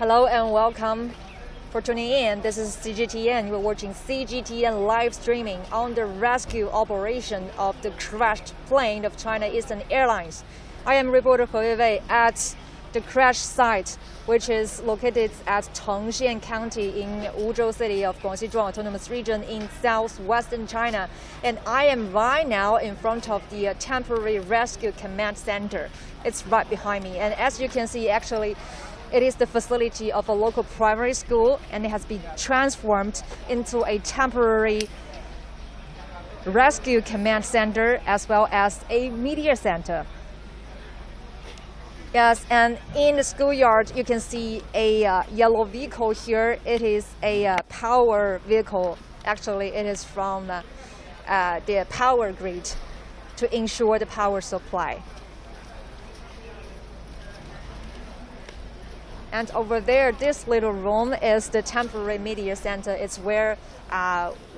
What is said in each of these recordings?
Hello and welcome for tuning in. This is CGTN. You're watching CGTN live streaming on the rescue operation of the crashed plane of China Eastern Airlines. I am reporter Weiwei at the crash site, which is located at Chengxian County in Wuzhou City of Guangxi Zhuang Autonomous Region in southwestern China. And I am right now in front of the temporary rescue command center. It's right behind me. And as you can see, actually, it is the facility of a local primary school, and it has been transformed into a temporary rescue command center as well as a media center. Yes, and in the schoolyard, you can see a yellow vehicle here. It is a power vehicle. Actually, it is from the power grid to ensure the power supply. And over there, this little room is the temporary media center. It's where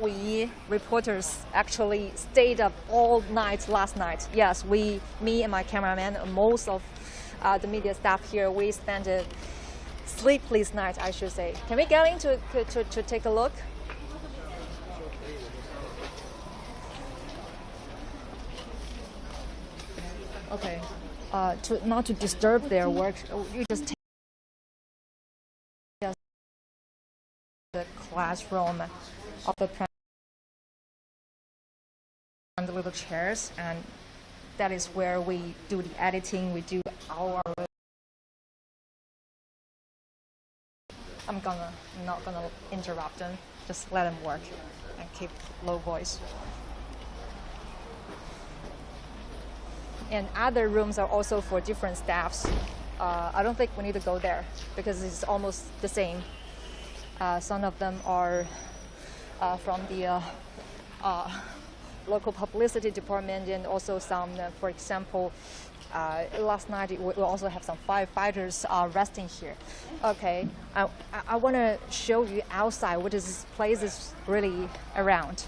we reporters actually stayed up all night last night. Yes, me and my cameraman, most of the media staff here, we spent a sleepless night, I should say. Can we get in to take a look? Okay. Not to disturb their work, you just take the classroom of the and the little chairs, and that is where we do the editing. We do our. I'm not gonna interrupt them. Just let them work and keep low voice. And other rooms are also for different staffs. I don't think we need to go there because it's almost the same. Some of them are from the local publicity department, and also some, for example, last night we also have some firefighters resting here. Okay, I want to show you outside what this place is really around.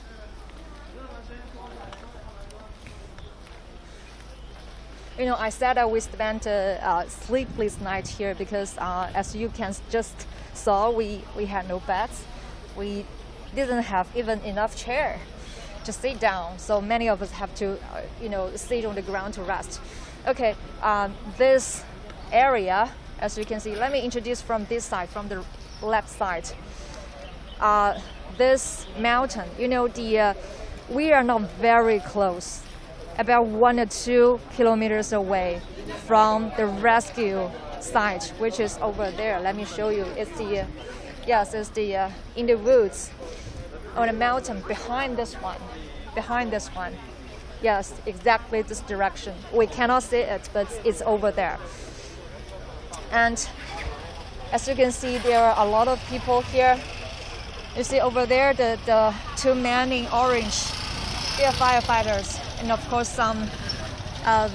You know, I said that we spent a sleepless night here because, as you can just saw, we had no beds. We didn't have even enough chair to sit down, so many of us have to, sit on the ground to rest. Okay, this area, as you can see, let me introduce from this side, from the left side. This mountain, we are not very close, about 1 or 2 kilometers away from the rescue site, which is over there. Let me show you. It's the in the woods on a mountain behind this one. Yes, exactly this direction. We cannot see it, but it's over there. And as you can see, there are a lot of people here. You see over there the two men in orange. They are firefighters, and of course some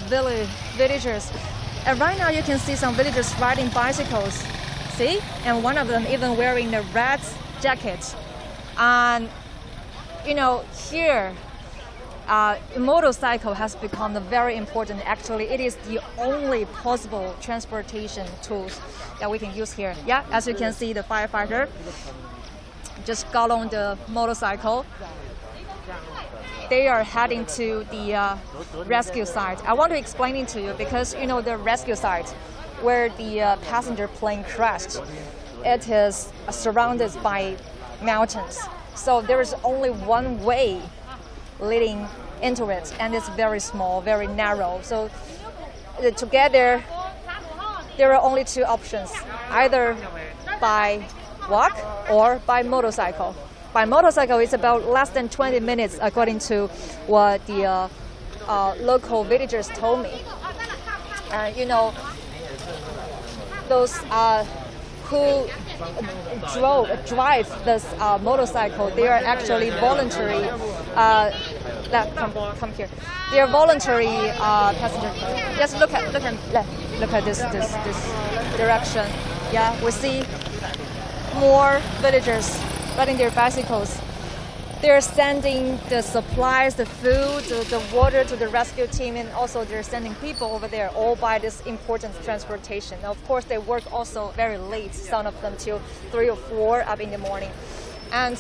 villagers. And right now you can see some villagers riding bicycles. See? And one of them even wearing the red jacket. And here, motorcycle has become very important. Actually, it is the only possible transportation tools that we can use here. Yeah, as you can see, the firefighter just got on the motorcycle. They are heading to the rescue site. I want to explain it to you because the rescue site where the passenger plane crashed, it is surrounded by mountains. So there is only one way leading into it, and it's very small, very narrow. So together, there are only two options, either by walk or by motorcycle. By motorcycle, it's about less than 20 minutes, according to what the local villagers told me. Those who drive this motorcycle, they are actually voluntary. Come here. They are voluntary passengers. Just look at this direction. Yeah, we see more villagers riding their bicycles. they're sending the supplies, the food, the water to the rescue team, and also they're sending people over there, all by this important transportation. Now, of course, they work also very late, some of them till 3 or 4 up in the morning. And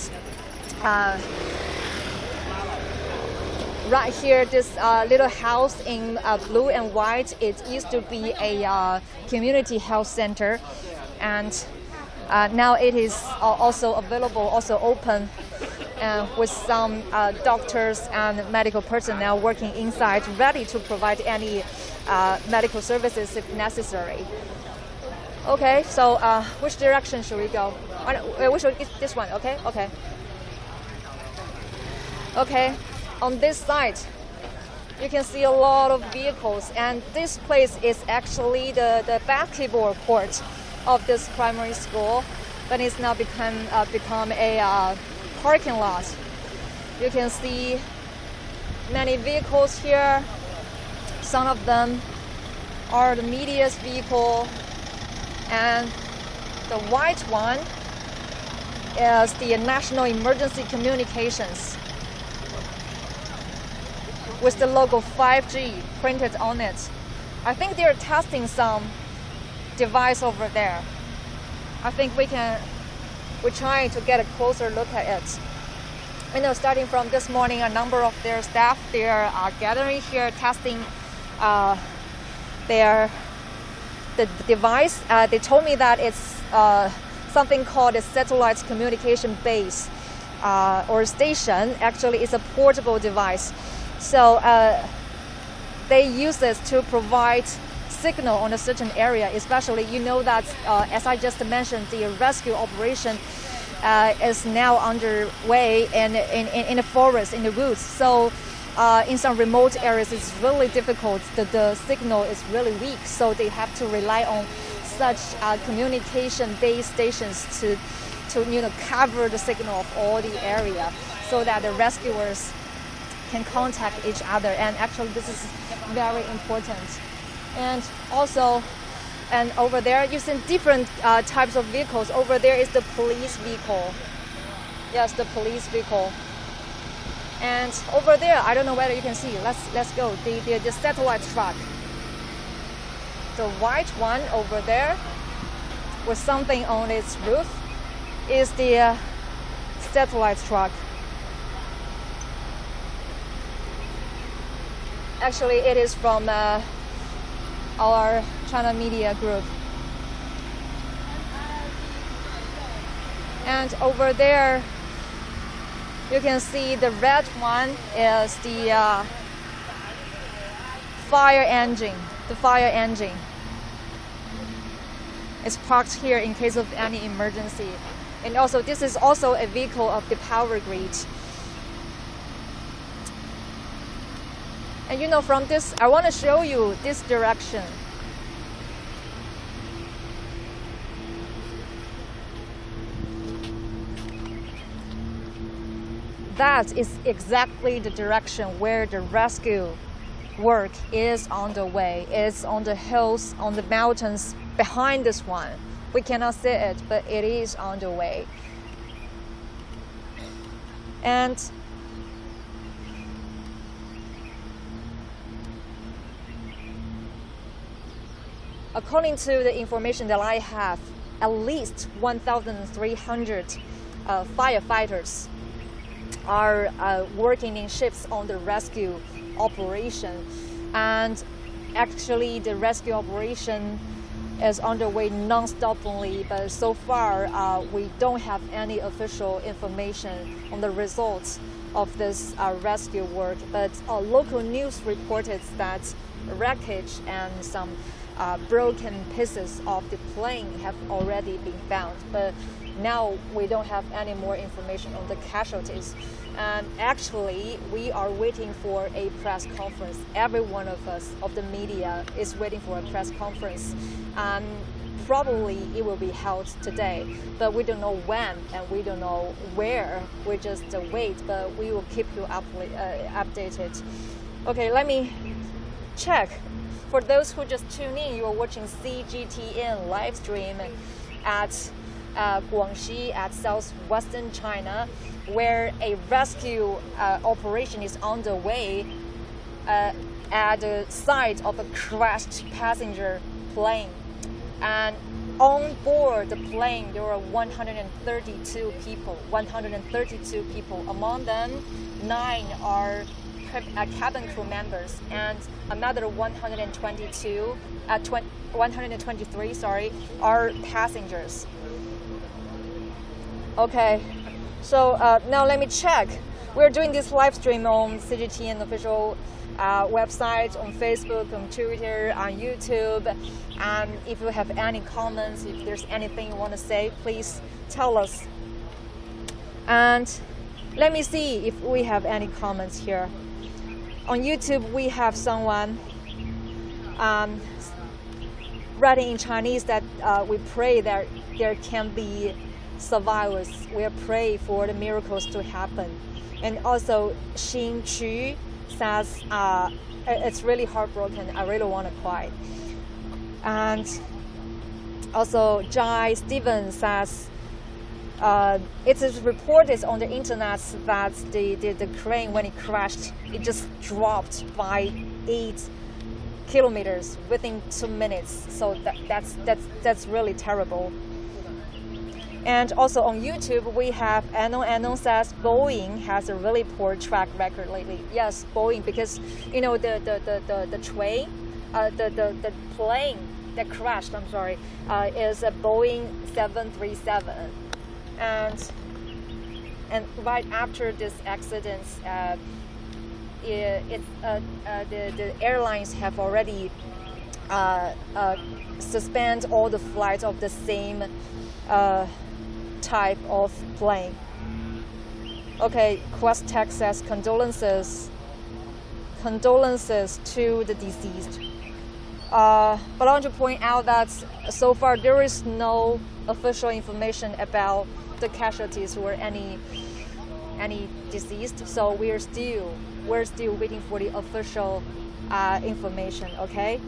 right here, this little house in blue and white, it used to be a community health center, and now it is also available, also open, with some doctors and medical personnel working inside, ready to provide any medical services if necessary. Okay, so which direction should we go? We should get this one, okay? Okay, on this side, you can see a lot of vehicles, and this place is actually the basketball court of this primary school, but it's now become a parking lot. You can see many vehicles here. Some of them are the media's vehicle, and the white one is the National Emergency Communications with the logo 5G printed on it. I think they're testing some device over there. I think we're trying to get a closer look at it. You know, starting from this morning, a number of their staff, they are gathering here, testing the device. They told me that it's something called a satellite communication base or station. Actually, it's a portable device. So they use this to provide signal on a certain area, especially, you know that as I just mentioned, the rescue operation is now underway in the forest, in the woods. So in some remote areas, it's really difficult. The signal is really weak, so they have to rely on such communication-based stations to cover the signal of all the area, so that the rescuers can contact each other. And actually, this is very important. And also, and over there, you see different types of vehicles. Over there is the police vehicle. Yes, the police vehicle. And over there, I don't know whether you can see. Let's go. The satellite truck. The white one over there, with something on its roof, is the satellite truck. Actually, it is from our China Media Group. And over there, you can see the red one is the fire engine. The fire engine is parked here in case of any emergency. And also, this is also a vehicle of the power grid. And you know, from this, I want to show you this direction. That is exactly the direction where the rescue work is on the way. It's on the hills, on the mountains behind this one. We cannot see it, but it is on the way. And according to the information that I have, at least 1,300 firefighters are working in shifts on the rescue operation. And actually, the rescue operation is underway non-stoply, but so far we don't have any official information on the results of this rescue work. But local news reported that wreckage and some broken pieces of the plane have already been found, but now we don't have any more information on the casualties. And actually, we are waiting for a press conference. Every one of us, of the media, is waiting for a press conference. Probably it will be held today, but we don't know when and we don't know where. We just wait, but we will keep you updated. Okay, let me check. For those who just tune in, you are watching CGTN live stream at Guangxi at southwestern China, where a rescue operation is underway at the site of a crashed passenger plane. And on board the plane, there were 132 people. 132 people. Among them, 9 are cabin crew members, and another 123, are passengers. Okay, so now let me check. We're doing this live stream on CGTN official website, on Facebook, on Twitter, on YouTube. And if you have any comments, if there's anything you want to say, please tell us. And let me see if we have any comments here. On YouTube, we have someone writing in Chinese that we pray that there can be survivors. We pray for the miracles to happen. And also, Xin Chu says, it's really heartbroken. I really want to cry. And also, Jai Steven says, it is reported on the internet that the crane, when it crashed, it just dropped by 8 kilometers within 2 minutes. So that's really terrible. And also on YouTube, we have Anon says Boeing has a really poor track record lately. Yes, Boeing, because the train, the plane that crashed, is a Boeing 737. And right after this accident, the airlines have already suspended all the flights of the same type of plane. Okay, Quest Tech says condolences to the deceased. But I want to point out that so far there is no official information about the casualties or any deceased. So we're still waiting for the official information. Okay.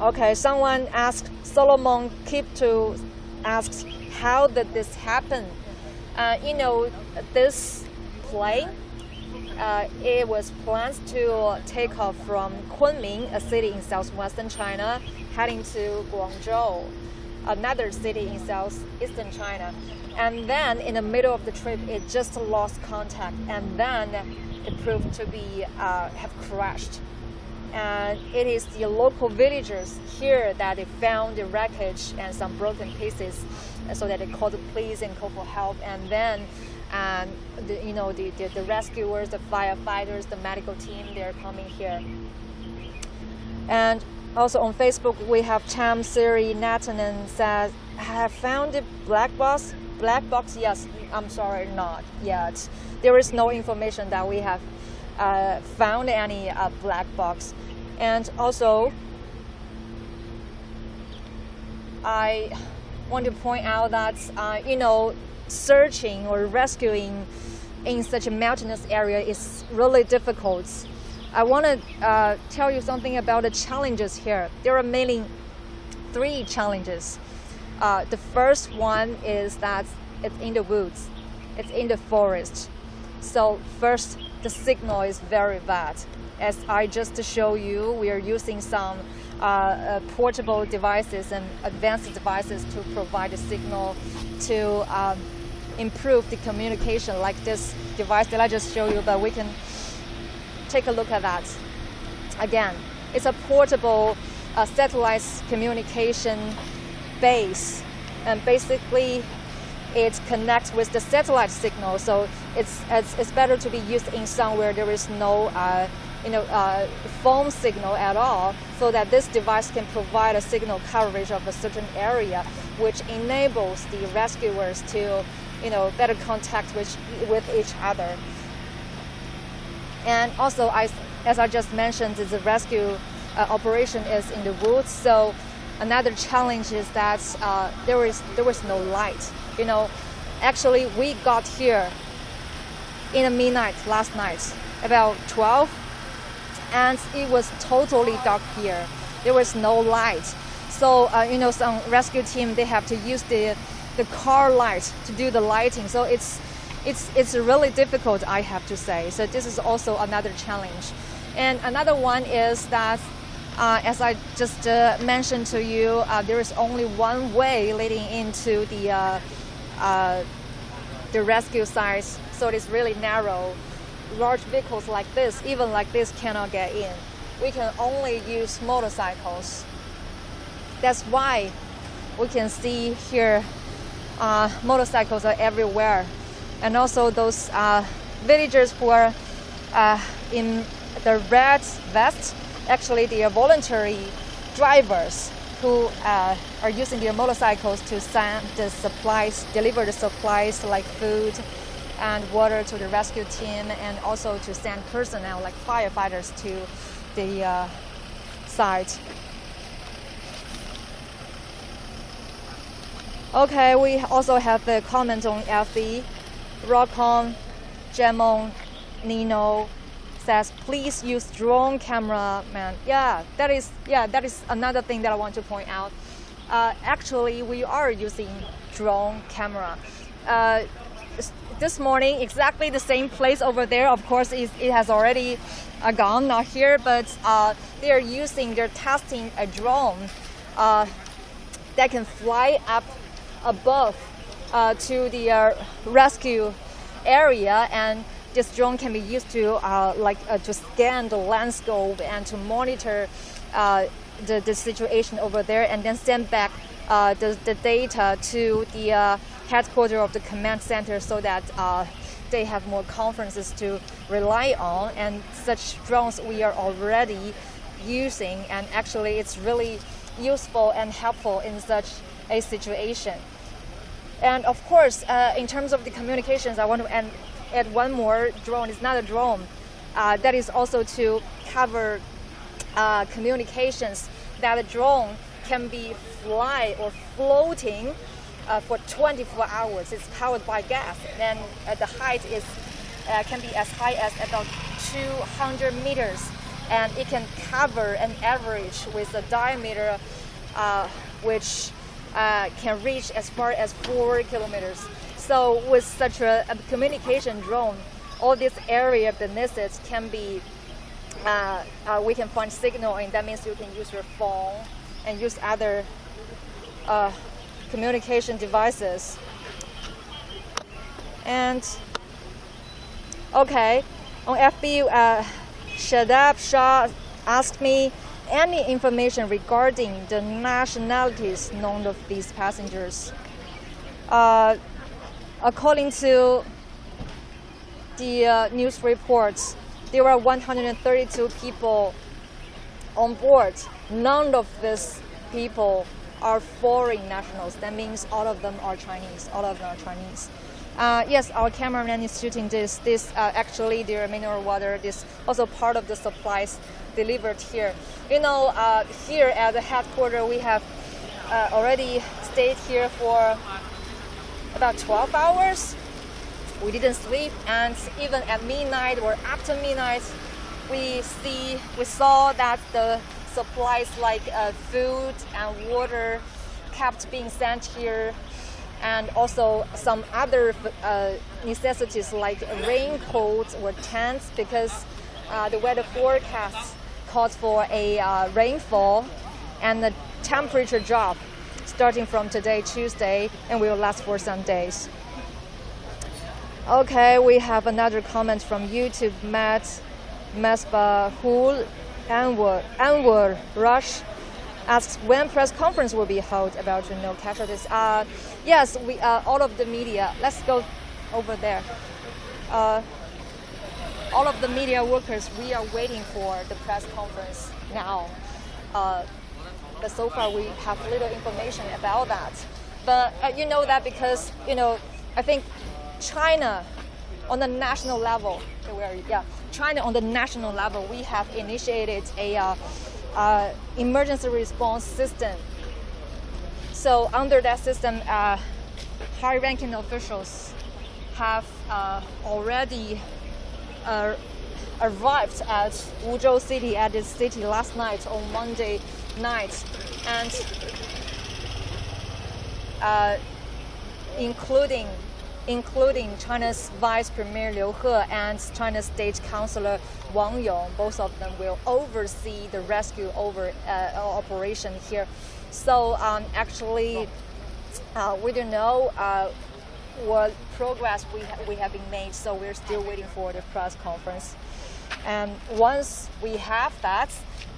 Okay. Someone asked, Solomon Kipto asks, how did this happen? This plane. It was planned to take off from Kunming, a city in southwestern China, heading to Guangzhou, another city in southeastern China. And then in the middle of the trip, it just lost contact, and then it proved to be have crashed. And it is the local villagers here that they found the wreckage and some broken pieces, so that they called the police and called for help. And then the rescuers, the firefighters, the medical team, they're coming here. And also on Facebook, we have Cham Siri Natanen says, have found the black box? Black box? Yes, I'm sorry, not yet. There is no information that we have found any black box. And also, I want to point out that, searching or rescuing in such a mountainous area is really difficult. I want to tell you something about the challenges here. There are mainly 3 challenges. The first one is that it's in the woods, it's in the forest. So first, the signal is very bad. As I just showed you, we are using some portable devices and advanced devices to provide a signal to improve the communication, like this device that I just showed you, but we can take a look at that. Again, it's a portable satellite communication base, and basically it connects with the satellite signal, so it's better to be used in somewhere there is no phone signal at all, so that this device can provide a signal coverage of a certain area, which enables the rescuers to better contact with each other. And also, as I just mentioned, the rescue operation is in the woods. So another challenge is that there was no light. Actually, we got here in the midnight last night, about 12, and it was totally dark here. there was no light. So some rescue team, they have to use the car light to do the lighting. So it's really difficult, I have to say. So this is also another challenge. And another one is that, as I just mentioned to you, there is only one way leading into the rescue sites. So it is really narrow. Large vehicles like this, even like this, cannot get in. We can only use motorcycles. That's why we can see here motorcycles are everywhere. And also those villagers who are in the red vest, actually they are voluntary drivers who are using their motorcycles to send the supplies, deliver the supplies like food and water to the rescue team, and also to send personnel like firefighters to the site. Okay, we also have the comment on FB. Rockon, Jemon, Nino says, please use drone camera, man. Yeah, that is another thing that I want to point out. Actually, we are using drone camera. This morning, exactly the same place over there. Of course, it has already gone, not here, but they're testing a drone that can fly up above to the rescue area, and this drone can be used to to scan the landscape and to monitor the situation over there, and then send back the data to the headquarters of the command center, so that they have more conferences to rely on. And such drones we are already using, and actually it's really useful and helpful in such a situation. And of course, in terms of the communications, I want to add one more drone. It's not a drone. That is also to cover communications. That a drone can be fly or floating for 24 hours. It's powered by gas, and the height can be as high as about 200 meters, and it can cover an average with a diameter which can reach as far as 4 kilometers. So with such a communication drone, all this area beneath it can be, we can find signal, and that means you can use your phone and use other communication devices. And okay, on FB, Shadab Shah asked me any information regarding the nationalities known of these passengers. According to the news reports, there were 132 people on board. None of these people are foreign nationals. That means all of them are Chinese. Yes, our cameraman is shooting this. Actually, their mineral water. This also part of the supplies delivered here. Here at the headquarters, we have already stayed here for about 12 hours. We didn't sleep, and even at midnight or after midnight, we saw that the supplies like food and water kept being sent here, and also some other necessities like raincoats or tents, because the weather forecast calls for a rainfall and the temperature drop starting from today, Tuesday, and will last for some days. Okay, we have another comment from YouTube. Matt Mesbahul Anwar Rush asks when press conference will be held about casualties. Yes, we all of the media. Let's go over there. All of the media workers, we are waiting for the press conference now. But so far we have little information about that. But that because I think China on the national level, China on the national level, we have initiated a emergency response system. So under that system, high-ranking officials have already arrived at Wuzhou City, at this city last night on Monday night, and including China's Vice Premier Liu He and China's State Councilor Wang Yong. Both of them will oversee the rescue operation here. So actually, we don't know what progress we have been made. So we're still waiting for the press conference. And once we have that,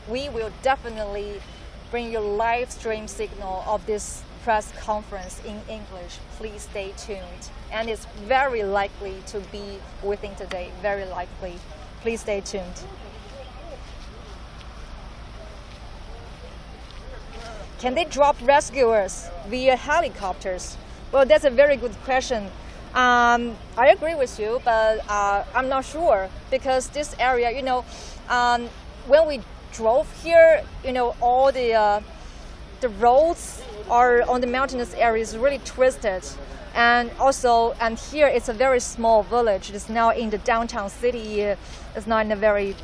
we will definitely bring you live stream signal of this press conference in English. Please stay tuned. And it's very likely to be within today, very likely. Please stay tuned. Can they drop rescuers via helicopters? Well, that's a very good question. I agree with you, but I'm not sure, because this area, when we drove here, all the roads are on the mountainous areas really twisted, and here it's a very small village. It's now in the downtown city. It's not in a very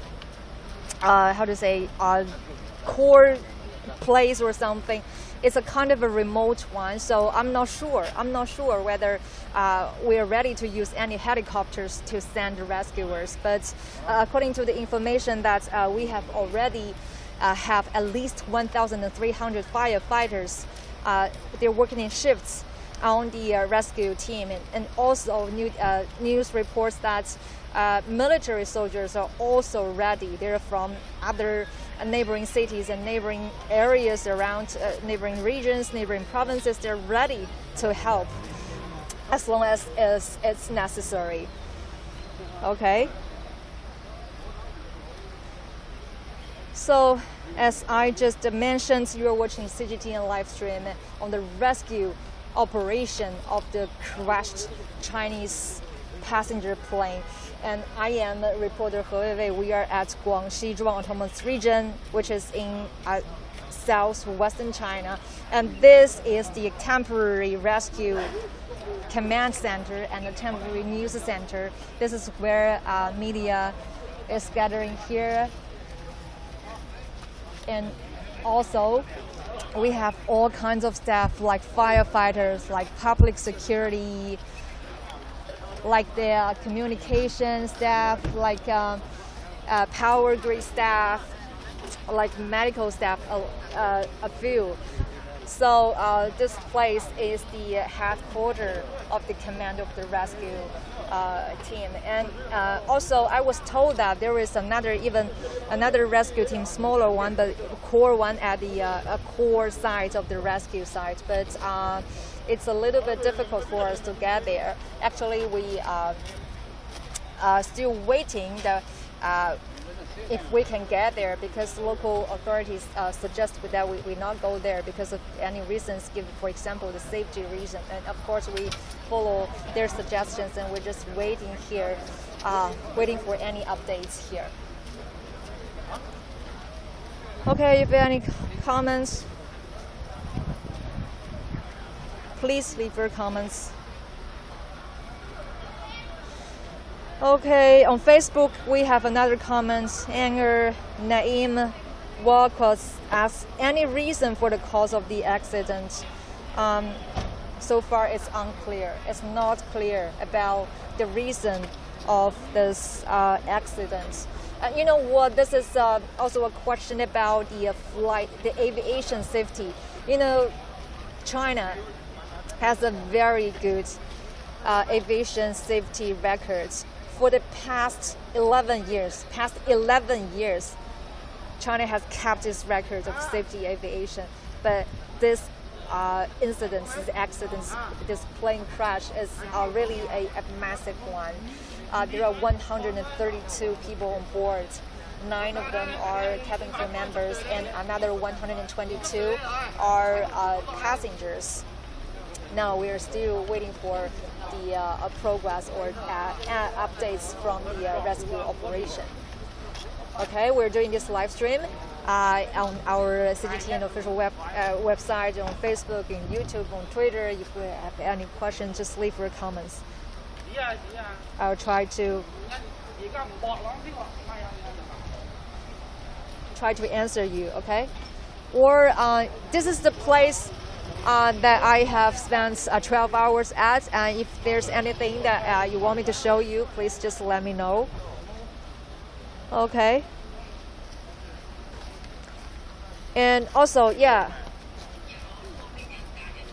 core place or something. It's a kind of a remote one, so I'm not sure whether we are ready to use any helicopters to send rescuers. But according to the information that we have already have at least 1,300 firefighters. They're working in shifts on the rescue team, and also news reports that military soldiers are also ready. They're from other neighboring cities and neighboring areas around neighboring regions, neighboring provinces. They're ready to help as long as it's necessary. Okay. So, as I just mentioned, you're watching CGTN live stream on the rescue operation of the crashed Chinese passenger plane. And I am reporter He Weiwei. We are at Guangxi Zhuang Autonomous Region, which is in southwestern China. And this is the temporary rescue command center and the temporary news center. This is where media is gathering here. And also, we have all kinds of staff, like firefighters, like public security, like the communication staff, like power grid staff, like medical staff, a few. So this place is the headquarters of the command of the rescue team. And also, I was told that there is another rescue team, smaller one, but core one at the core site of the rescue site. But it's a little bit difficult for us to get there. Actually, we are still waiting if we can get there, because local authorities suggest that we not go there because of any reasons, given, for example, the safety reason. And of course, we follow their suggestions, and we're just waiting here, waiting for any updates here. Okay, if you have any comments, please leave your comments. Okay, on Facebook we have another comment. Anger Naim Walcott asks any reason for the cause of the accident. So far it's unclear. It's not clear about the reason of this accident. You know what? This is also a question about the aviation safety. You know, China has a very good aviation safety records. For the past 11 years, China has kept its record of safety aviation. But this incidents, this accidents, this plane crash is really a massive one. There are 132 people on board. 9 of them are cabin crew members, and another 122 are passengers. Now we are still waiting for the progress or updates from the rescue operation. Okay, we're doing this live stream on our CGTN official website, on Facebook, on YouTube, on Twitter. If you have any questions, just leave your comments. I'll try to answer you. Okay. Or this is the place that I have spent 12 hours at, and if there's anything that you want me to show you, please just let me know. Okay. And also, yeah,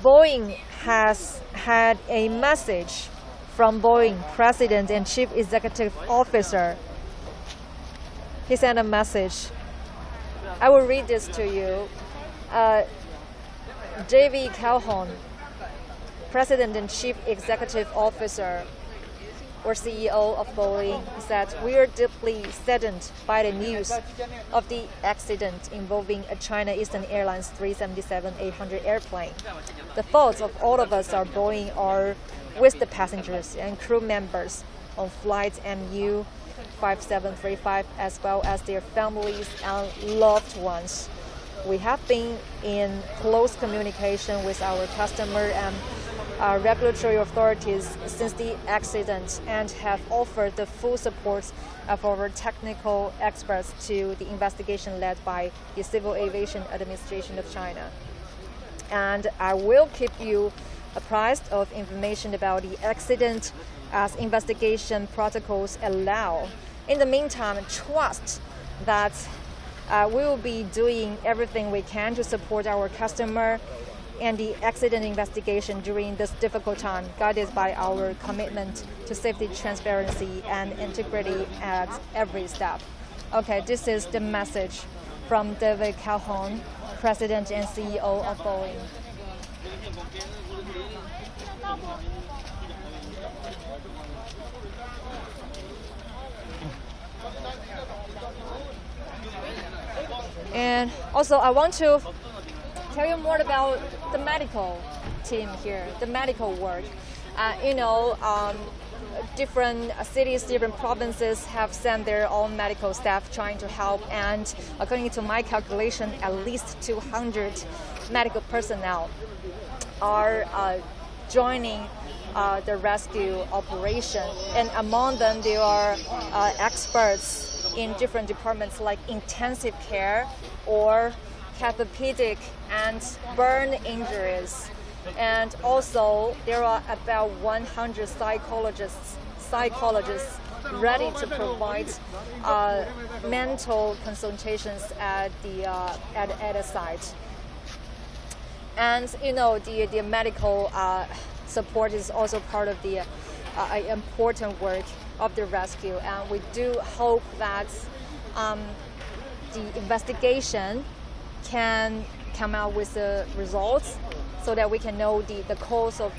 Boeing has had a message from Boeing President and Chief Executive Officer. He sent a message. I will read this to you. J.V. Calhoun, President and Chief Executive Officer or CEO of Boeing, said, "We are deeply saddened by the news of the accident involving a China Eastern Airlines 377-800 airplane. The thoughts of all of us are Boeing are with the passengers and crew members on flight MU 5735 as well as their families and loved ones. We have been in close communication with our customer and regulatory authorities since the accident and have offered the full support of our technical experts to the investigation led by the Civil Aviation Administration of China. And I will keep you apprised of information about the accident as investigation protocols allow. In the meantime, trust that we will be doing everything we can to support our customer and the accident investigation during this difficult time, guided by our commitment to safety, transparency, and integrity at every step." Okay, this is the message from David Calhoun, President and CEO of Boeing. And also, I want to tell you more about the medical team here, the medical work. Different cities, different provinces have sent their own medical staff trying to help, and according to my calculation, at least 200 medical personnel are joining the rescue operation. And among them, there are experts in different departments like intensive care or orthopedic and burn injuries. And also there are about 100 psychologists ready to provide mental consultations at the site. And the medical support is also part of the important work of the rescue, and we do hope that the investigation can come out with the results so that we can know the cause of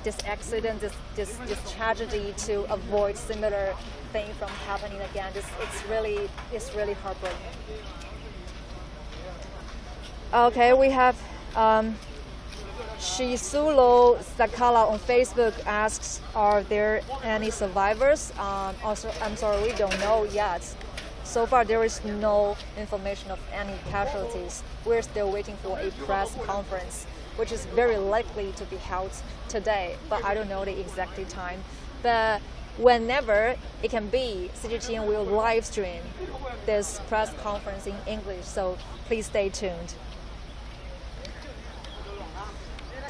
this accident, this tragedy, to avoid similar thing from happening again. It's really heartbreaking. Okay, we have Shisulo Sakala on Facebook asks, "Are there any survivors?" Also, I'm sorry, we don't know yet. So far, there is no information of any casualties. We're still waiting for a press conference, which is very likely to be held today, but I don't know the exact time. But whenever it can be, CGTN will live stream this press conference in English, so please stay tuned.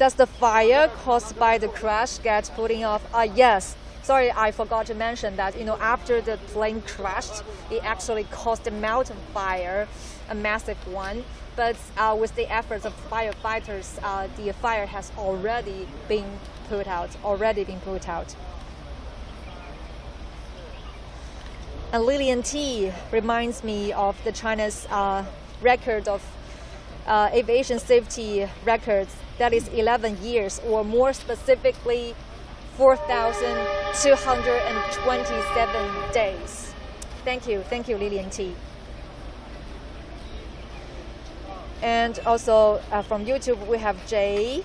Does the fire caused by the crash get putting off? Yes. Sorry, I forgot to mention that, after the plane crashed, it actually caused a mountain fire, a massive one. But with the efforts of firefighters, the fire has already been put out. And Lillian T reminds me of the China's record of aviation safety records. That is 11 years, or more specifically, 4,227 days. Thank you, Lillian T. And also from YouTube, we have Jay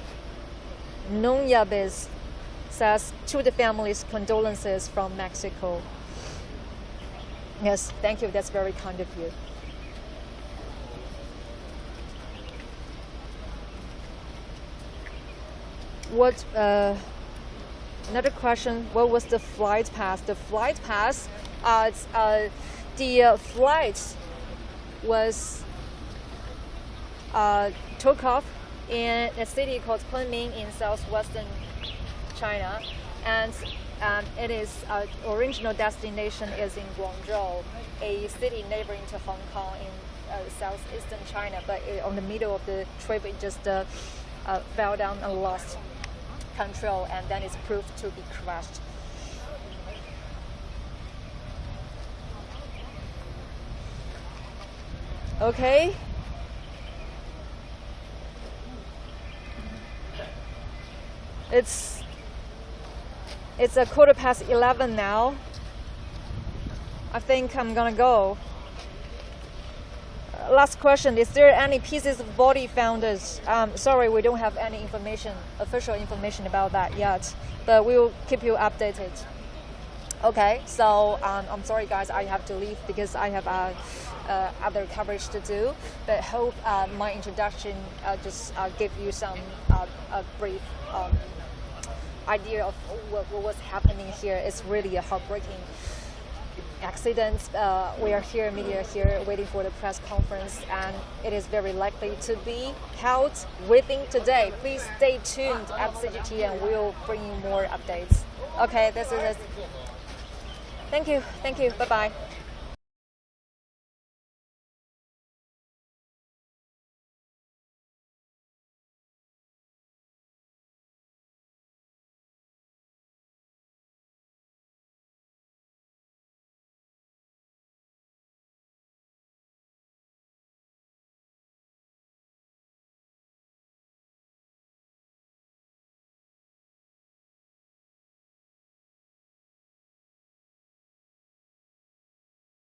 Nonyabes says, "To the families, condolences from Mexico." Yes, thank you. That's very kind of you. Another question, what was the flight pass? The flight pass, the flight was took off in a city called Kunming in southwestern China, and it is original destination is in Guangzhou, a city neighboring to Hong Kong in southeastern China. But on the middle of the trip, it just fell down and lost control, and then it's proved to be crashed. Okay. It's a 11:15 now. I think I'm gonna go. Last question: is there any pieces of body found? Sorry, we don't have any official information about that yet, but we will keep you updated. Okay, so I'm sorry, guys, I have to leave because I have other coverage to do. But hope my introduction just give you some brief idea of what was happening here. It's really a heartbreaking accident. We are here, media here, waiting for the press conference, and it is very likely to be held within today. Please stay tuned at CGTN. We'll bring you more updates. Okay, this is it. Thank you. Bye-bye.